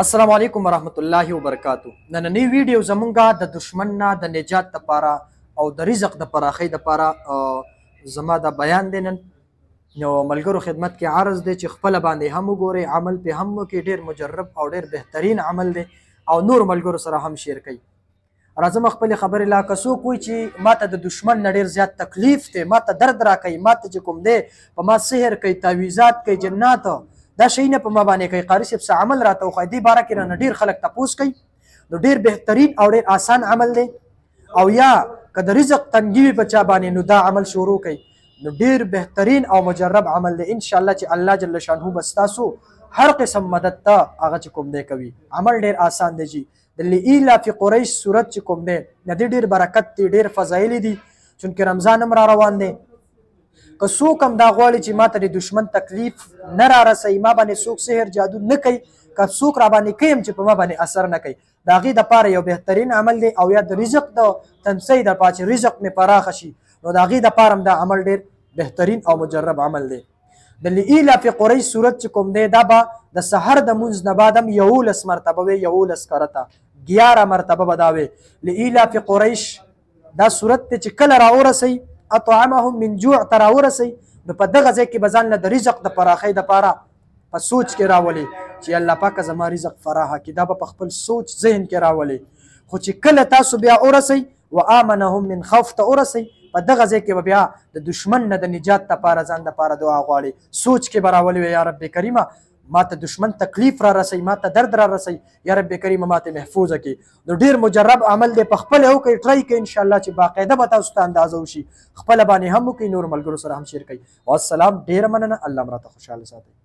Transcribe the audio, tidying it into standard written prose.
السلام علیکم ورحمت الله وبرکاتو. نننی ویډیو زمونږه د دشمن نه د نجات لپاره او د رزق د پراخۍ لپاره زما د بیان دی. نن نو ملګرو خدمت کې عرض دی چې خپله باندې هم وګورئ، عمل پې هم وکړئ. ډېر مجرب او ډېر بهترین عمل دی او نور ملګرو سره هم شیر کوي. راځم خپلې خبرې لا که څوک وایي چې ما ته د دشمن نه ډېر زیات تکلیف دی، ما ته درد راکوي، ما ته چې کوم دی په ما سحر کوي، تعویزات کوي، جنات دا شی نه په ما باندې کوي، قاري صاحب څه عمل راته وښایي. دې باره کې رانه ډېر خلک تپوس کوي. نو ډېر بهترین او ډېر آسان عمل دی. او یا که د رزق تنګي وي په چا باندې نو دا عمل شروع کوي. نو ډېر بهترین او مجرب عمل دی. انشاءالله چې الله جل شانه به ستاسو هر قسم مدد ته هغه چې کوم دی کوي. عمل ډېر آسان دی جي. د لإیلاف قریش صورت چې کوم دی د دې ډېر برکت دی، ډېر فضایل دي، چونکې رمضان هم را روان دی. که څوک هم دا غواړي چې ما ته د دشمن تکلیف نه را رسوي، ما باندې څوک سحر جادو نه کوي، که څوک را باندې کوي چې په ما باندې اثر نه کوي، د هغې دپاره یو بهترین عمل دی. او یا د رزق د تنسۍ دپاره چې رزق مې پراخه شي، نو د هغې دپاره هم دا عمل ډېر بهترین او مجرب عمل دی. د لإیلاف قریش صورت چې کوم دی دا به د سحر د مونځ نه بعد هم 11 مرتبه وي، 11 کرته 11 مرتبه به دا وي. لإیلاف قریش دا صورت دی چې کله را ورسوي اطعمهم من جوع ته را ورسوي، نو په دغه ځای کې به ځان له د رزق د پراخۍ دپاره په سوچ کې راولي چې الله پاکه زما رزق فراخه کړي. دا به په خپل سوچ ذهن کې راولي. خو چې کله تاسو بیا ورسئ وآمنهم من خوف ته ورسئ، په دغه ځای کې به بیا د دشمن نه د نجات دپاره ځان دپاره دعا غواړي. سوچ کې به راولي یا رب کریمه ما ته دشمن تکلیف را رسوي، ما ته درد را رسوي، یا رب کریمه ما ته محفوظه کړي. نو ډېر مجرب عمل دی. په خپله وکړئ، ټرای کړئ، انشاءالله چې باقاعده به تاسو ته اندازه وشي. خپله باندې هم وکړئ، نور ملګرو سره هم شیر کړئ. والسلام. ډېره مننه. الله مراته خوشحاله ساتئ.